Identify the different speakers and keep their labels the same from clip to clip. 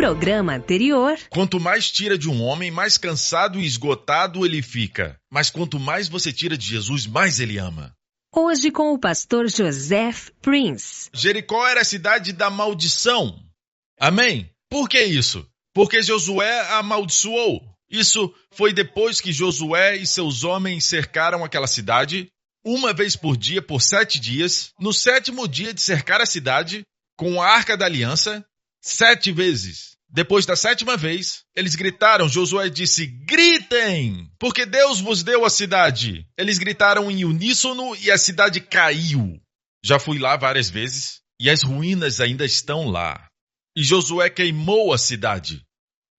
Speaker 1: programa anterior...
Speaker 2: Quanto mais tira de um homem, mais cansado e esgotado ele fica. Mas quanto mais você tira de Jesus, mais ele ama.
Speaker 1: Hoje com o pastor Joseph Prince.
Speaker 2: Jericó era a cidade da maldição. Amém? Por que isso? Porque Josué a amaldiçoou. Isso foi depois que Josué e seus homens cercaram aquela cidade, uma vez por dia, por 7 dias. No 7º dia de cercar a cidade, com a Arca da Aliança, 7 vezes. Depois da 7ª vez, eles gritaram. Josué disse, gritem, porque Deus vos deu a cidade. Eles gritaram em uníssono e a cidade caiu. Já fui lá várias vezes e as ruínas ainda estão lá. E Josué queimou a cidade.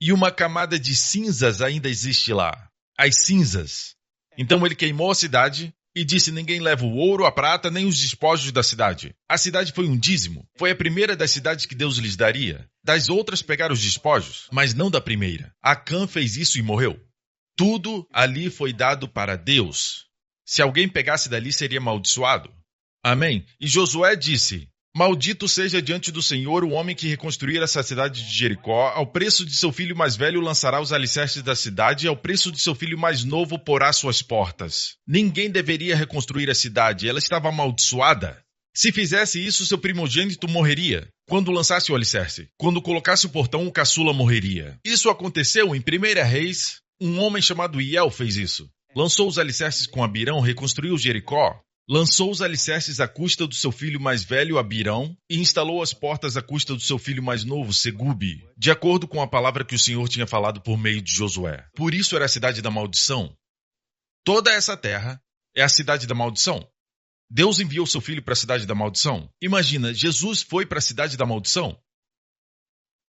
Speaker 2: E uma camada de cinzas ainda existe lá. As cinzas. Então ele queimou a cidade e disse, ninguém leva o ouro, a prata, nem os despojos da cidade. A cidade foi um dízimo. Foi a primeira das cidades que Deus lhes daria. Das outras pegaram os despojos, mas não da primeira. Acã fez isso e morreu. Tudo ali foi dado para Deus. Se alguém pegasse dali, seria amaldiçoado. Amém? E Josué disse, maldito seja diante do Senhor o homem que reconstruir essa cidade de Jericó. Ao preço de seu filho mais velho lançará os alicerces da cidade, e ao preço de seu filho mais novo porá suas portas. Ninguém deveria reconstruir a cidade, ela estava amaldiçoada. Se fizesse isso, seu primogênito morreria. Quando lançasse o alicerce, quando colocasse o portão, o caçula morreria. Isso aconteceu em 1 Reis. Um homem chamado Iel fez isso. Lançou os alicerces com Abirão, reconstruiu Jericó. Lançou os alicerces à custa do seu filho mais velho, Abirão, e instalou as portas à custa do seu filho mais novo, Segubi, de acordo com a palavra que o Senhor tinha falado por meio de Josué. Por isso era a cidade da maldição. Toda essa terra é a cidade da maldição. Deus enviou seu filho para a cidade da maldição. Imagina, Jesus foi para a cidade da maldição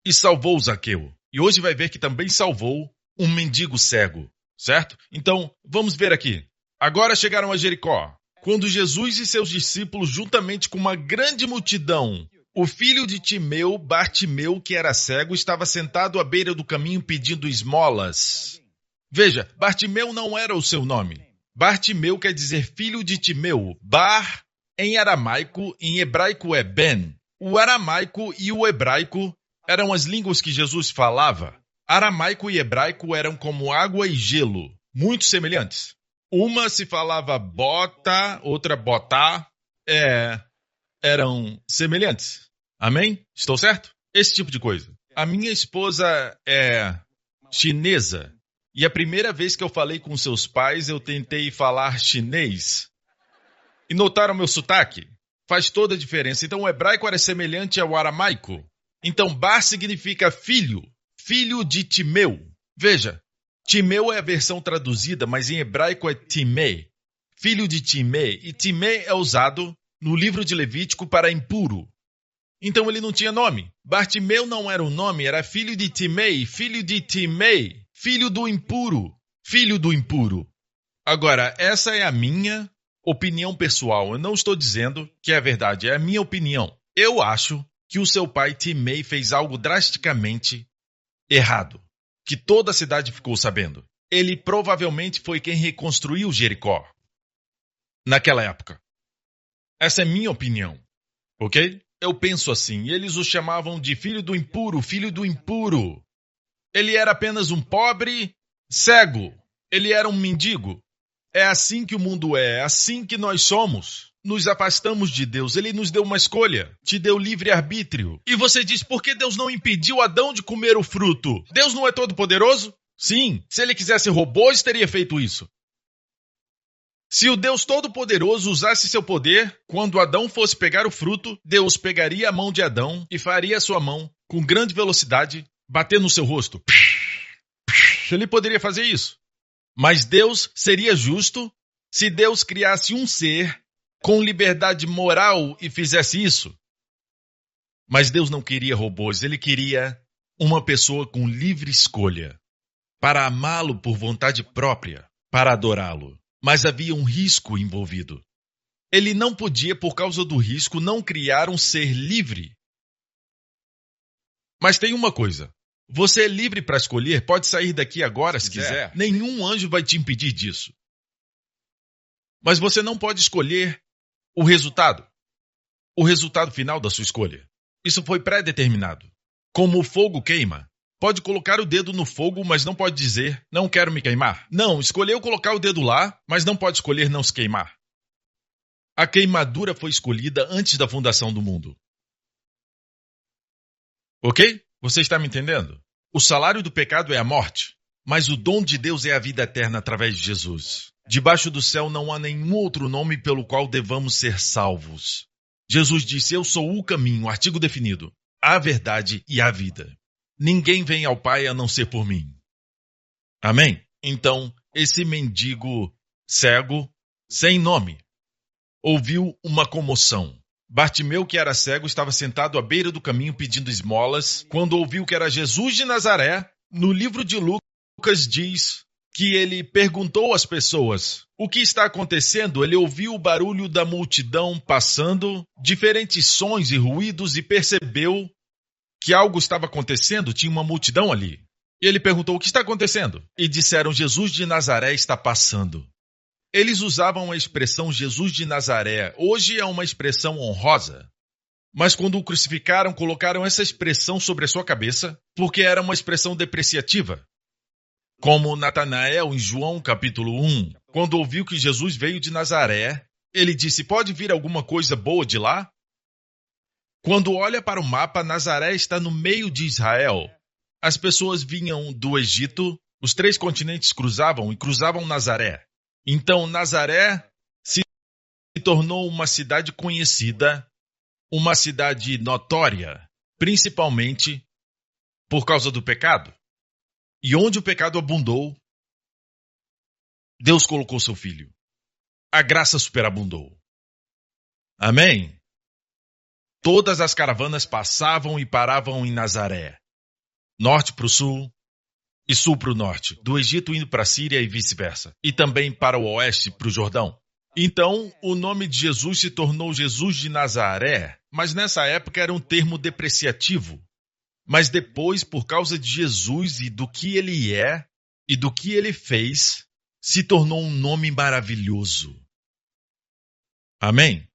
Speaker 2: e salvou Zaqueu. E hoje vai ver que também salvou um mendigo cego, certo? Então, vamos ver aqui. Agora chegaram a Jericó. Quando Jesus e seus discípulos, juntamente com uma grande multidão, o filho de Timeu, Bartimeu, que era cego, estava sentado à beira do caminho pedindo esmolas. Veja, Bartimeu não era o seu nome. Bartimeu quer dizer filho de Timeu. Bar, em aramaico, em hebraico é Ben. O aramaico e o hebraico eram as línguas que Jesus falava. Aramaico e hebraico eram como água e gelo, muito semelhantes. Uma se falava bota, outra botá, eram semelhantes. Amém? Estou certo? Esse tipo de coisa. A minha esposa é chinesa. E a primeira vez que eu falei com seus pais, eu tentei falar chinês. E notaram meu sotaque? Faz toda a diferença. Então o hebraico era semelhante ao aramaico. Então Bar significa filho, filho de Timeu. Veja, Timeu é a versão traduzida, mas em hebraico é Timé, filho de Timé. E Timé é usado no livro de Levítico para impuro. Então ele não tinha nome. Bartimeu não era um nome, era filho de Timé, filho de Timé. Filho do impuro, filho do impuro. Agora, essa é a minha opinião pessoal. Eu não estou dizendo que é verdade, é a minha opinião. Eu acho que o seu pai Timei fez algo drasticamente errado, que toda a cidade ficou sabendo. Ele provavelmente foi quem reconstruiu Jericó naquela época. Essa é minha opinião, ok? Eu penso assim, eles o chamavam de filho do impuro, filho do impuro. Ele era apenas um pobre cego. Ele era um mendigo. É assim que o mundo é assim que nós somos. Nos afastamos de Deus. Ele nos deu uma escolha. Te deu livre-arbítrio. E você diz, por que Deus não impediu Adão de comer o fruto? Deus não é todo-poderoso? Sim. Se ele quisesse robôs, teria feito isso. Se o Deus Todo-Poderoso usasse seu poder, quando Adão fosse pegar o fruto, Deus pegaria a mão de Adão e faria a sua mão, com grande velocidade, bater no seu rosto. Ele poderia fazer isso. Mas Deus seria justo se Deus criasse um ser com liberdade moral e fizesse isso. Mas Deus não queria robôs, ele queria uma pessoa com livre escolha, para amá-lo por vontade própria, para adorá-lo. Mas havia um risco envolvido. Ele não podia, por causa do risco, não criar um ser livre. Mas tem uma coisa. Você é livre para escolher, pode sair daqui agora se quiser. Nenhum anjo vai te impedir disso. Mas você não pode escolher o resultado final da sua escolha. Isso foi pré-determinado. como o fogo queima. Pode colocar o dedo no fogo, mas não pode dizer, não quero me queimar. Não, escolheu colocar o dedo lá, mas não pode escolher não se queimar. A queimadura foi escolhida antes da fundação do mundo. Ok? Você está me entendendo? O salário do pecado é a morte, mas o dom de Deus é a vida eterna através de Jesus. Debaixo do céu não há nenhum outro nome pelo qual devamos ser salvos. Jesus disse, eu sou o caminho, artigo definido, a verdade e a vida. Ninguém vem ao Pai a não ser por mim. Amém? Então, esse mendigo cego, sem nome, ouviu uma comoção. Bartimeu, que era cego, estava sentado à beira do caminho pedindo esmolas. Quando ouviu que era Jesus de Nazaré, no livro de Lucas diz que ele perguntou às pessoas o que está acontecendo. Ele ouviu o barulho da multidão passando, diferentes sons e ruídos, e percebeu que algo estava acontecendo, tinha uma multidão ali. E ele perguntou, o que está acontecendo? E disseram, Jesus de Nazaré está passando. Eles usavam a expressão Jesus de Nazaré. Hoje é uma expressão honrosa. Mas quando o crucificaram, colocaram essa expressão sobre a sua cabeça, porque era uma expressão depreciativa. Como Natanael em João capítulo 1, quando ouviu que Jesus veio de Nazaré, ele disse, pode vir alguma coisa boa de lá? Quando olha para o mapa, Nazaré está no meio de Israel. As pessoas vinham do Egito, os 3 continentes cruzavam e cruzavam Nazaré. Então Nazaré se tornou uma cidade conhecida, uma cidade notória, principalmente por causa do pecado. E onde o pecado abundou, Deus colocou seu Filho. A graça superabundou. Amém? Todas as caravanas passavam e paravam em Nazaré. Norte para o sul e sul para o norte. Do Egito indo para a Síria e vice-versa. E também para o oeste, para o Jordão. Então, o nome de Jesus se tornou Jesus de Nazaré. Mas nessa época era um termo depreciativo. Mas depois, por causa de Jesus e do que ele é e do que ele fez, se tornou um nome maravilhoso. Amém?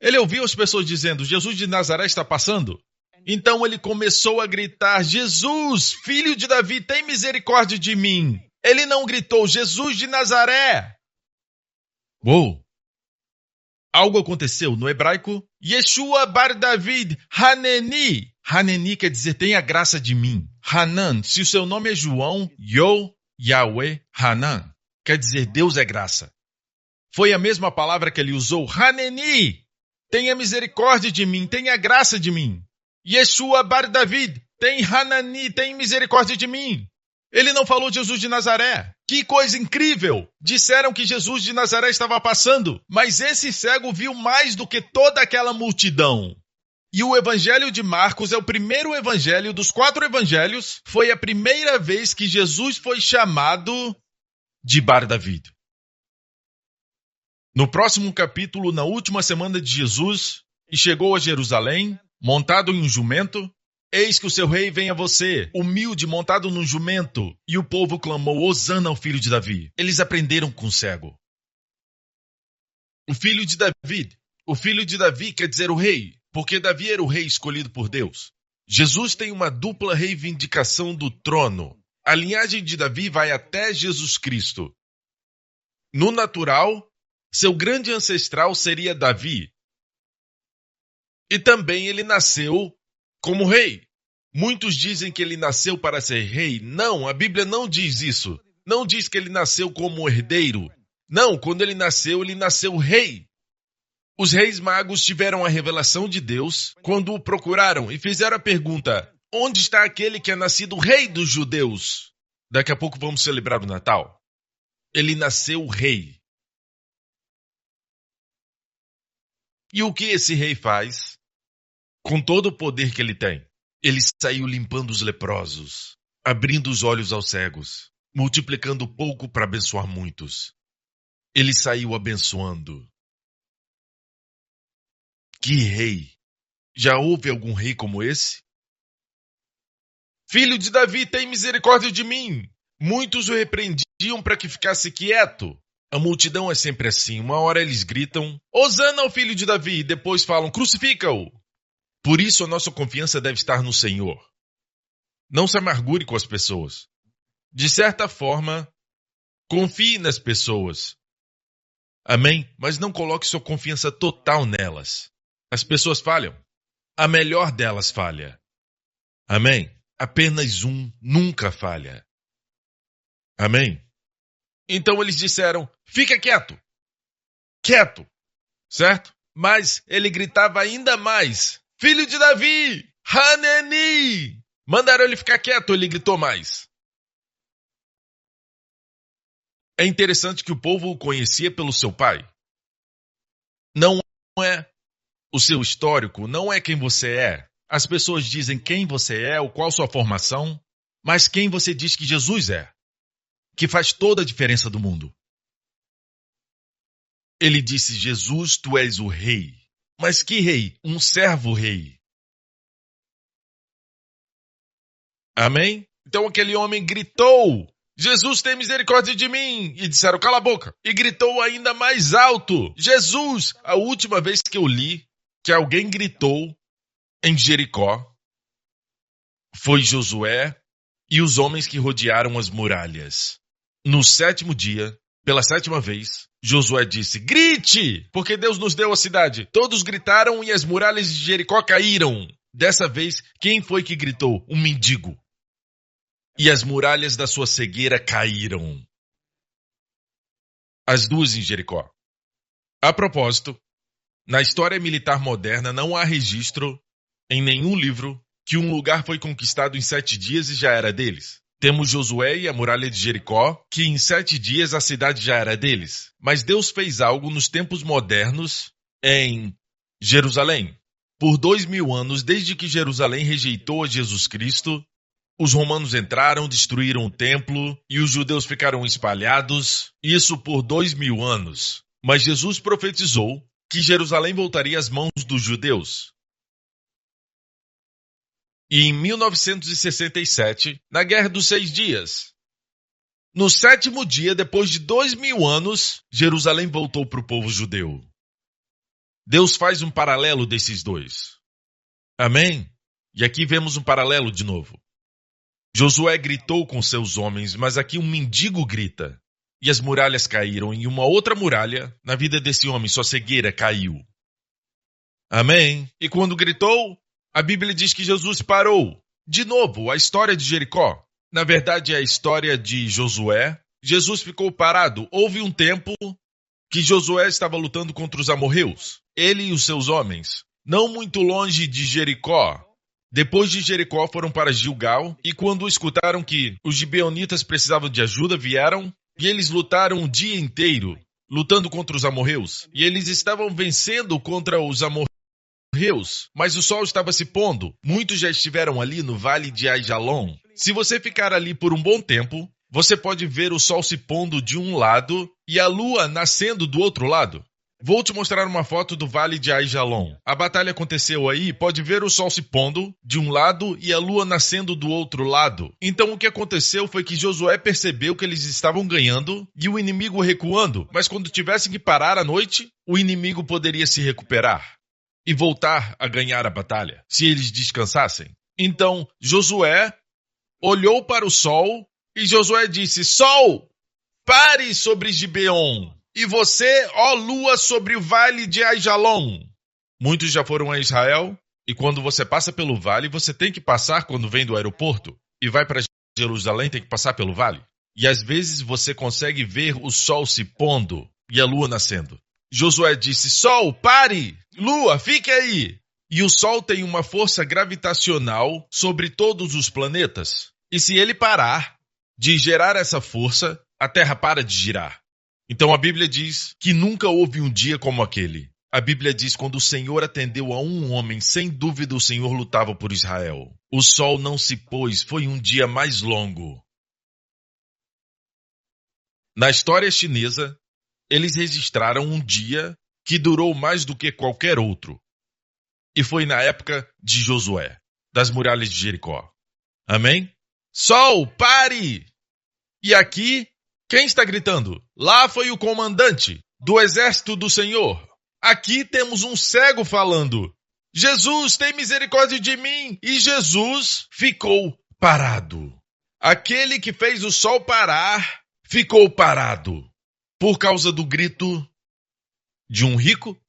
Speaker 2: Ele ouviu as pessoas dizendo, Jesus de Nazaré está passando. Então ele começou a gritar, Jesus, filho de Davi, tem misericórdia de mim. Ele não gritou, Jesus de Nazaré. Uou! Algo aconteceu no hebraico, Yeshua bar David, Haneni. Haneni quer dizer, tenha graça de mim. Hanan, se o seu nome é João, Yahweh, Hanan, quer dizer, Deus é graça. Foi a mesma palavra que ele usou, Haneni. Tenha misericórdia de mim, tenha graça de mim. Yeshua bar David, tem Hanani, tem misericórdia de mim. Ele não falou Jesus de Nazaré. Que coisa incrível! Disseram que Jesus de Nazaré estava passando, mas esse cego viu mais do que toda aquela multidão. E o evangelho de Marcos é o primeiro evangelho dos 4 evangelhos. Foi a primeira vez que Jesus foi chamado de bar David. No próximo capítulo, na última semana de Jesus, e chegou a Jerusalém, montado em um jumento, eis que o seu rei vem a você, humilde, montado num jumento. E o povo clamou, Hosana ao filho de Davi. Eles aprenderam com o cego. O filho de Davi quer dizer o rei, porque Davi era o rei escolhido por Deus. Jesus tem uma dupla reivindicação do trono. A linhagem de Davi vai até Jesus Cristo. No natural, seu grande ancestral seria Davi. E também ele nasceu como rei. Muitos dizem que ele nasceu para ser rei. Não, a Bíblia não diz isso. Não diz que ele nasceu como herdeiro. Não, quando ele nasceu rei. Os reis magos tiveram a revelação de Deus quando o procuraram e fizeram a pergunta, onde está aquele que é nascido rei dos judeus? Daqui a pouco vamos celebrar o Natal. Ele nasceu rei. E o que esse rei faz? Com todo o poder que ele tem, ele saiu limpando os leprosos, abrindo os olhos aos cegos, multiplicando pouco para abençoar muitos. Ele saiu abençoando. Que rei! Já houve algum rei como esse? Filho de Davi, tem misericórdia de mim! Muitos o repreendiam para que ficasse quieto. A multidão é sempre assim. Uma hora eles gritam, Hosana ao filho de Davi, e depois falam, crucifica-o. Por isso a nossa confiança deve estar no Senhor. Não se amargure com as pessoas. De certa forma, confie nas pessoas. Amém? Mas não coloque sua confiança total nelas. As pessoas falham. A melhor delas falha. Amém? Apenas um nunca falha. Amém? Então eles disseram, fica quieto. Quieto. Certo? Mas ele gritava ainda mais, filho de Davi, Haneni. Mandaram ele ficar quieto, ele gritou mais. É interessante que o povo o conhecia pelo seu pai. Não é o seu histórico, não é quem você é. As pessoas dizem quem você é, ou qual sua formação, mas quem você diz que Jesus é, que faz toda a diferença do mundo. Ele disse, Jesus, tu és o rei. Mas que rei? Um servo rei. Amém? Então aquele homem gritou, Jesus, tem misericórdia de mim. E disseram, cala a boca. E gritou ainda mais alto, Jesus. A última vez que eu li que alguém gritou em Jericó foi Josué e os homens que rodearam as muralhas. No 7º dia, pela 7ª vez, Josué disse, grite, porque Deus nos deu a cidade. Todos gritaram e as muralhas de Jericó caíram. Dessa vez, quem foi que gritou? Um mendigo. E as muralhas da sua cegueira caíram. As duas em Jericó. A propósito, na história militar moderna não há registro em nenhum livro que um lugar foi conquistado em 7 dias e já era deles. Temos Josué e a muralha de Jericó, que em 7 dias a cidade já era deles. Mas Deus fez algo nos tempos modernos em Jerusalém. Por 2000 anos, desde que Jerusalém rejeitou a Jesus Cristo, os romanos entraram, destruíram o templo e os judeus ficaram espalhados. Isso por 2000 anos. Mas Jesus profetizou que Jerusalém voltaria às mãos dos judeus. E em 1967, na Guerra dos 6 Dias, no 7º dia, depois de 2000 anos, Jerusalém voltou para o povo judeu. Deus faz um paralelo desses dois. Amém? E aqui vemos um paralelo de novo. Josué gritou com seus homens, mas aqui um mendigo grita. E as muralhas caíram, e uma outra muralha, na vida desse homem, sua cegueira caiu. Amém? E quando gritou, a Bíblia diz que Jesus parou. De novo, a história de Jericó. Na verdade, é a história de Josué. Jesus ficou parado. Houve um tempo que Josué estava lutando contra os amorreus. Ele e os seus homens. Não muito longe de Jericó. Depois de Jericó, foram para Gilgal. E quando escutaram que os gibeonitas precisavam de ajuda, vieram. E eles lutaram o dia inteiro, lutando contra os amorreus. E eles estavam vencendo contra os amorreus, mas o sol estava se pondo. Muitos já estiveram ali no vale de Aijalon. Se você ficar ali por um bom tempo, você pode ver o sol se pondo de um lado e a lua nascendo do outro lado. Vou te mostrar uma foto do vale de Aijalon. A batalha aconteceu aí, pode ver o sol se pondo de um lado e a lua nascendo do outro lado. Então o que aconteceu foi que Josué percebeu que eles estavam ganhando e o inimigo recuando, mas quando tivessem que parar à noite, o inimigo poderia se recuperar e voltar a ganhar a batalha, se eles descansassem. Então Josué olhou para o sol e Josué disse, Sol, pare sobre Gibeon. E você, ó lua, sobre o vale de Aijalon. Muitos já foram a Israel, e quando você passa pelo vale, você tem que passar quando vem do aeroporto, e vai para Jerusalém, tem que passar pelo vale. E às vezes você consegue ver o sol se pondo e a lua nascendo. Josué disse, Sol, pare! Lua, fique aí! E o sol tem uma força gravitacional sobre todos os planetas. E se ele parar de gerar essa força, a Terra para de girar. Então a Bíblia diz que nunca houve um dia como aquele. A Bíblia diz que quando o Senhor atendeu a um homem, sem dúvida o Senhor lutava por Israel. O sol não se pôs, foi um dia mais longo. Na história chinesa, eles registraram um dia que durou mais do que qualquer outro. E foi na época de Josué, das muralhas de Jericó. Amém? Sol, pare! E aqui, quem está gritando? Lá foi o comandante do exército do Senhor. Aqui temos um cego falando. Jesus, tem misericórdia de mim. E Jesus ficou parado. Aquele que fez o sol parar, ficou parado. Por causa do grito de um rico?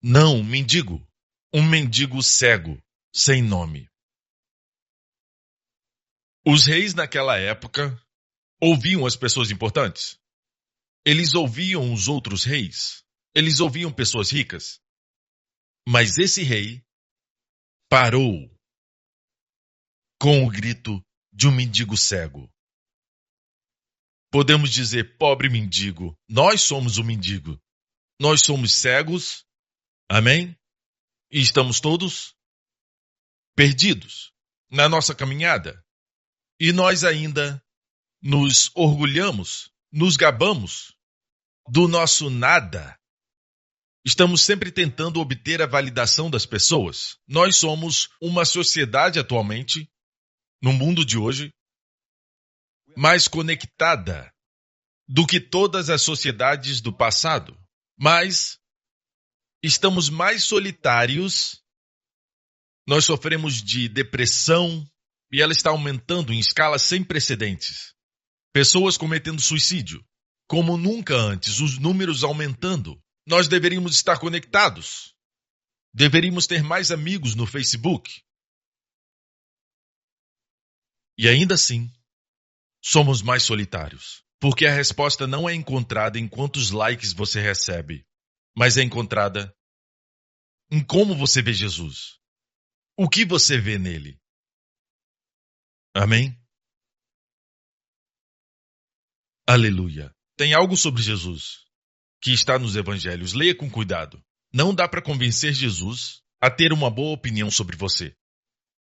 Speaker 2: Não, mendigo. Um mendigo cego, sem nome. Os reis naquela época ouviam as pessoas importantes. Eles ouviam os outros reis. Eles ouviam pessoas ricas. Mas esse rei parou com o grito de um mendigo cego. Podemos dizer, pobre mendigo, nós somos o mendigo. Nós somos cegos, amém? E estamos todos perdidos na nossa caminhada. E nós ainda nos orgulhamos, nos gabamos do nosso nada. Estamos sempre tentando obter a validação das pessoas. Nós somos uma sociedade atualmente, no mundo de hoje, mais conectada do que todas as sociedades do passado. Mas estamos mais solitários, nós sofremos de depressão e ela está aumentando em escala sem precedentes. Pessoas cometendo suicídio, como nunca antes, os números aumentando. Nós deveríamos estar conectados. Deveríamos ter mais amigos no Facebook. E ainda assim, somos mais solitários. Porque a resposta não é encontrada em quantos likes você recebe, mas é encontrada em como você vê Jesus. O que você vê nele. Amém? Aleluia. Tem algo sobre Jesus que está nos evangelhos. Leia com cuidado. Não dá para convencer Jesus a ter uma boa opinião sobre você.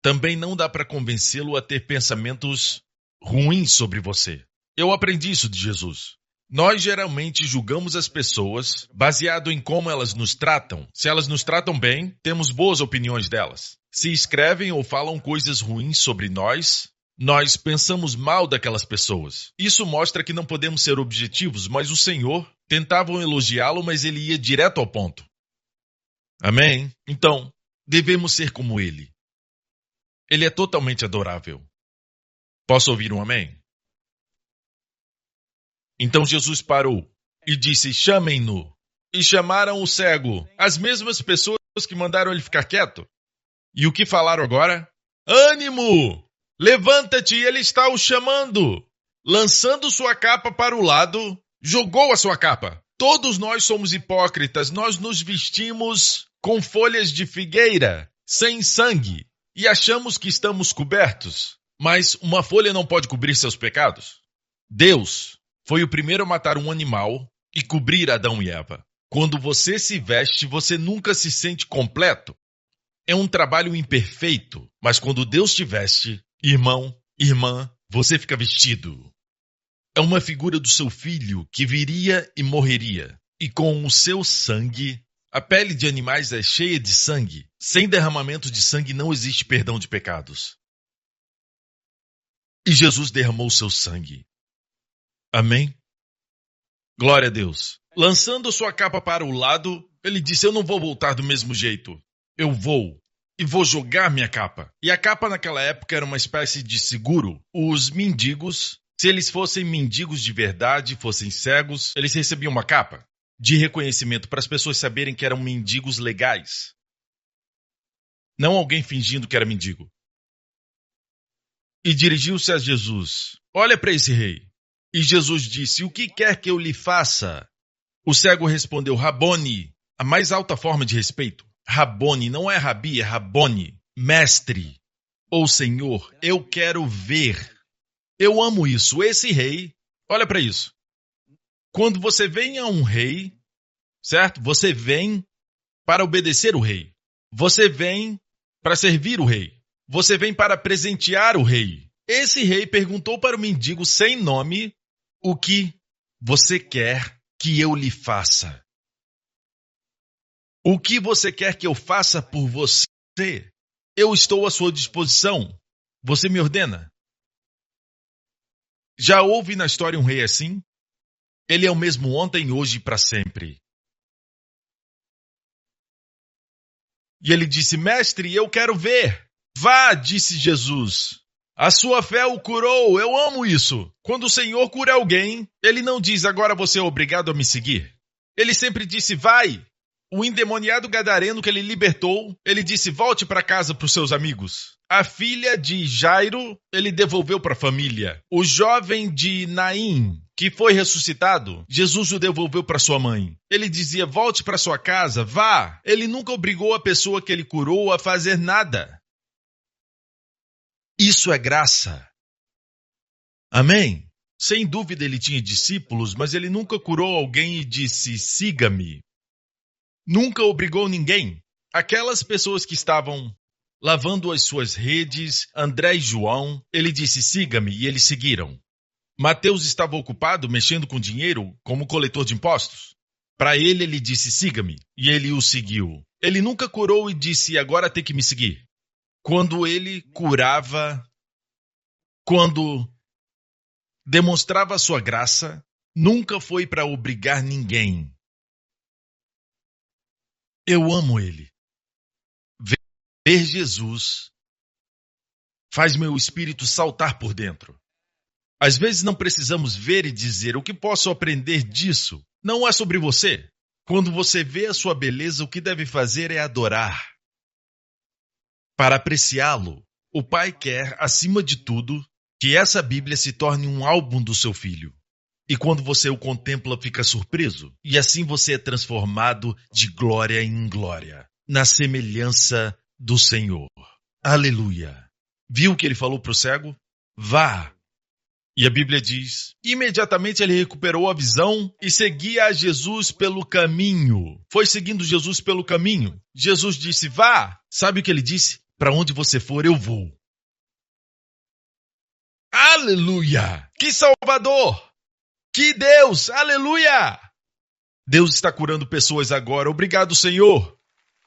Speaker 2: Também não dá para convencê-lo a ter pensamentos ruins sobre você. Eu aprendi isso de Jesus. Nós geralmente julgamos as pessoas baseado em como elas nos tratam. Se elas nos tratam bem, temos boas opiniões delas. Se escrevem ou falam coisas ruins sobre nós, nós pensamos mal daquelas pessoas. Isso mostra que não podemos ser objetivos, mas o Senhor tentavam elogiá-lo, mas ele ia direto ao ponto. Amém? Então, devemos ser como ele. Ele é totalmente adorável. Posso ouvir um amém? Então Jesus parou e disse, chamem-no. E chamaram o cego, as mesmas pessoas que mandaram ele ficar quieto. E o que falaram agora? Ânimo! Levanta-te, ele está o chamando. Lançando sua capa para o lado, jogou a sua capa. Todos nós somos hipócritas, nós nos vestimos com folhas de figueira, sem sangue, e achamos que estamos cobertos. Mas uma folha não pode cobrir seus pecados. Deus foi o primeiro a matar um animal e cobrir Adão e Eva. Quando você se veste, você nunca se sente completo. É um trabalho imperfeito, mas quando Deus te veste, irmão, irmã, você fica vestido. É uma figura do seu filho que viria e morreria. E com o seu sangue, a pele de animais é cheia de sangue. Sem derramamento de sangue não existe perdão de pecados. E Jesus derramou seu sangue. Amém? Glória a Deus. Lançando sua capa para o lado, ele disse, eu não vou voltar do mesmo jeito. Eu vou. E vou jogar minha capa. E a capa naquela época era uma espécie de seguro. Os mendigos, se eles fossem mendigos de verdade, fossem cegos, eles recebiam uma capa de reconhecimento para as pessoas saberem que eram mendigos legais. Não alguém fingindo que era mendigo. E dirigiu-se a Jesus. Olha para esse rei. E Jesus disse, o que quer que eu lhe faça? O cego respondeu, Rabone, a mais alta forma de respeito. Rabone, não é Rabi, é Rabone, mestre ou Senhor, eu quero ver. Eu amo isso. Esse rei, olha para isso. Quando você vem a um rei, certo? Você vem para obedecer o rei. Você vem para servir o rei. Você vem para presentear o rei. Esse rei perguntou para o mendigo sem nome, o que você quer que eu lhe faça? O que você quer que eu faça por você? Eu estou à sua disposição. Você me ordena. Já houve na história um rei assim? Ele é o mesmo ontem, hoje e para sempre. E ele disse, mestre, eu quero ver. Vá, disse Jesus. A sua fé o curou, eu amo isso. Quando o Senhor cura alguém, Ele não diz, agora você é obrigado a me seguir. Ele sempre disse, vai. O endemoniado gadareno que Ele libertou, Ele disse, volte para casa para os seus amigos. A filha de Jairo, Ele devolveu para a família. O jovem de Naim, que foi ressuscitado, Jesus o devolveu para sua mãe. Ele dizia, volte para sua casa, vá. Ele nunca obrigou a pessoa que Ele curou a fazer nada. Isso é graça. Amém? Sem dúvida ele tinha discípulos, mas ele nunca curou alguém e disse, siga-me. Nunca obrigou ninguém. Aquelas pessoas que estavam lavando as suas redes, André e João, ele disse, siga-me, e eles seguiram. Mateus estava ocupado mexendo com dinheiro como coletor de impostos. Para ele disse, siga-me, e ele o seguiu. Ele nunca curou e disse, agora tem que me seguir. Quando ele curava, quando demonstrava a sua graça, nunca foi para obrigar ninguém. Eu amo ele. Ver Jesus faz meu espírito saltar por dentro. Às vezes não precisamos ver e dizer o que posso aprender disso. Não é sobre você. Quando você vê a sua beleza, o que deve fazer é adorar. Para apreciá-lo, o Pai quer, acima de tudo, que essa Bíblia se torne um álbum do seu filho. E quando você o contempla, fica surpreso. E assim você é transformado de glória em glória, na semelhança do Senhor. Aleluia! Viu o que ele falou para o cego? Vá! E a Bíblia diz, imediatamente ele recuperou a visão e seguia a Jesus pelo caminho. Foi seguindo Jesus pelo caminho. Jesus disse, vá! Sabe o que ele disse? Para onde você for, eu vou. Aleluia! Que Salvador! Que Deus! Aleluia! Deus está curando pessoas agora. Obrigado, Senhor.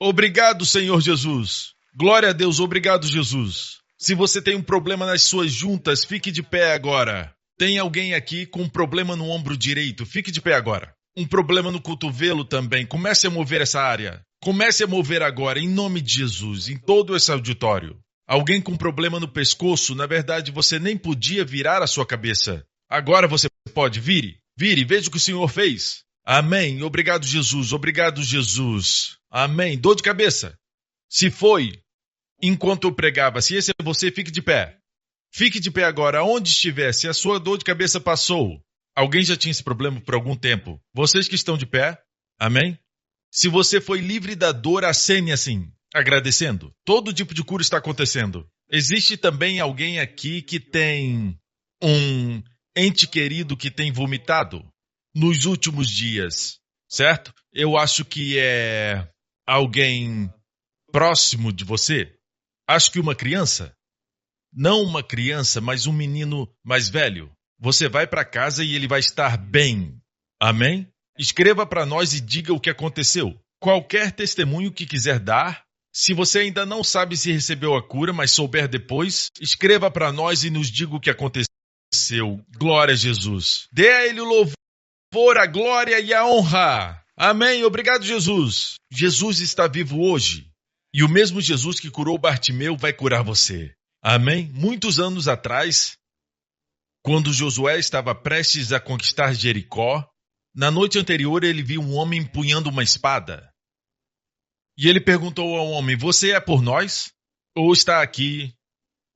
Speaker 2: Obrigado, Senhor Jesus. Glória a Deus. Obrigado, Jesus. Se você tem um problema nas suas juntas, fique de pé agora. Tem alguém aqui com um problema no ombro direito? Fique de pé agora. Um problema no cotovelo também. Comece a mover essa área. Comece a mover agora, em nome de Jesus, em todo esse auditório. Alguém com problema no pescoço, na verdade você nem podia virar a sua cabeça. Agora você pode, vire, veja o que o Senhor fez. Amém, obrigado Jesus, obrigado Jesus. Amém, dor de cabeça. Se foi, enquanto eu pregava, se esse é você, fique de pé. Fique de pé agora, onde estiver, se a sua dor de cabeça passou. Alguém já tinha esse problema por algum tempo. Vocês que estão de pé, amém? Se você foi livre da dor, acene assim, agradecendo. Todo tipo de cura está acontecendo. Existe também alguém aqui que tem um ente querido que tem vomitado nos últimos dias, certo? Eu acho que é alguém próximo de você. Acho que uma criança. Não uma criança, mas um menino mais velho. Você vai para casa e ele vai estar bem. Amém? Escreva para nós e diga o que aconteceu. Qualquer testemunho que quiser dar, se você ainda não sabe se recebeu a cura, mas souber depois, escreva para nós e nos diga o que aconteceu. Glória a Jesus. Dê a ele o louvor, a glória e a honra. Amém. Obrigado, Jesus. Jesus está vivo hoje. E o mesmo Jesus que curou Bartimeu vai curar você. Amém. Muitos anos atrás, quando Josué estava prestes a conquistar Jericó, na noite anterior ele viu um homem empunhando uma espada. E ele perguntou ao homem, você é por nós? Ou está aqui?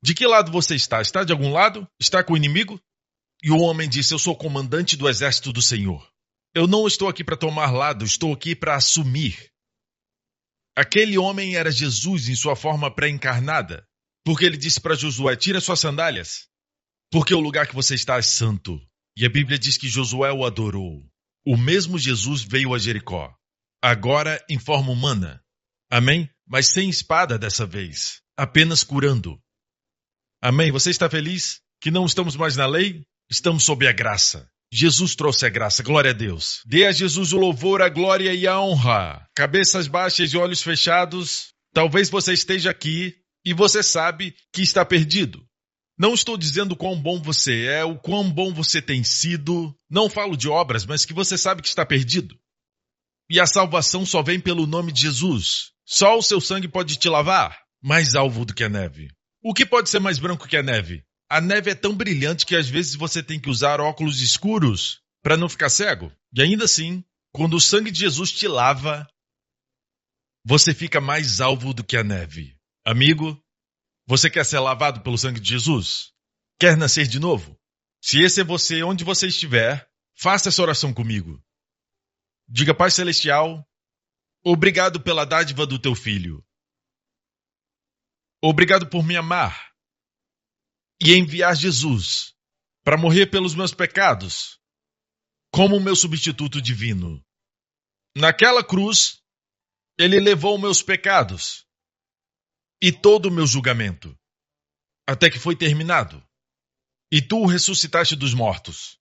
Speaker 2: De que lado você está? Está de algum lado? Está com o inimigo? E o homem disse, eu sou comandante do exército do Senhor. Eu não estou aqui para tomar lado, estou aqui para assumir. Aquele homem era Jesus em sua forma pré-encarnada, porque ele disse para Josué, tira suas sandálias, porque o lugar que você está é santo. E a Bíblia diz que Josué o adorou. O mesmo Jesus veio a Jericó, agora em forma humana. Amém? Mas sem espada dessa vez, apenas curando. Amém? Você está feliz que não estamos mais na lei? Estamos sob a graça. Jesus trouxe a graça, glória a Deus. Dê a Jesus o louvor, a glória e a honra. Cabeças baixas e olhos fechados. Talvez você esteja aqui e você sabe que está perdido. Não estou dizendo quão bom você é, o quão bom você tem sido. Não falo de obras, mas que você sabe que está perdido. E a salvação só vem pelo nome de Jesus. Só o seu sangue pode te lavar. mais alvo do que a neve. O que pode ser mais branco que a neve? A neve é tão brilhante que às vezes você tem que usar óculos escuros para não ficar cego. E ainda assim, quando o sangue de Jesus te lava, você fica mais alvo do que a neve. Amigo, você quer ser lavado pelo sangue de Jesus? Quer nascer de novo? Se esse é você, onde você estiver, faça essa oração comigo. Diga: Pai Celestial, obrigado pela dádiva do teu Filho. Obrigado por me amar e enviar Jesus para morrer pelos meus pecados, como o meu substituto divino. Naquela cruz, ele levou meus pecados e todo o meu julgamento, até que foi terminado. E tu o ressuscitaste dos mortos,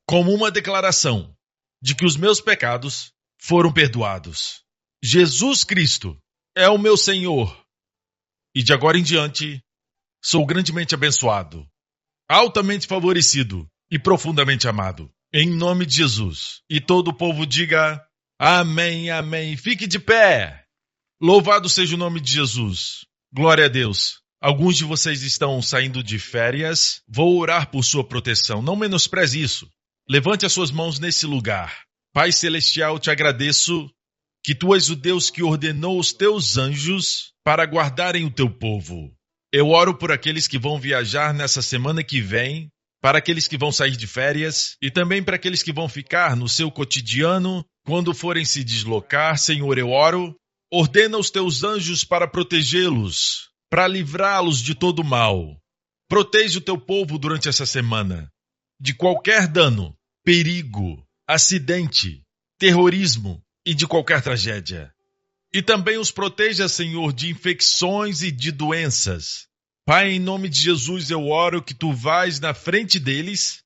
Speaker 2: como uma declaração de que os meus pecados foram perdoados. Jesus Cristo é o meu Senhor, e de agora em diante sou grandemente abençoado, altamente favorecido e profundamente amado. Em nome de Jesus. E todo o povo diga: amém, amém. Fique de pé. Louvado seja o nome de Jesus. Glória a Deus. Alguns de vocês estão saindo de férias. Vou orar por sua proteção. Não menospreze isso. Levante as suas mãos nesse lugar. Pai Celestial, te agradeço que tu és o Deus que ordenou os teus anjos para guardarem o teu povo. Eu oro por aqueles que vão viajar nessa semana que vem, para aqueles que vão sair de férias e também para aqueles que vão ficar no seu cotidiano quando forem se deslocar. Senhor, eu oro, ordena os teus anjos para protegê-los, para livrá-los de todo mal. Proteja o teu povo durante essa semana de qualquer dano, perigo, acidente, terrorismo e de qualquer tragédia. E também os proteja, Senhor, de infecções e de doenças. Pai, em nome de Jesus, eu oro que tu vais na frente deles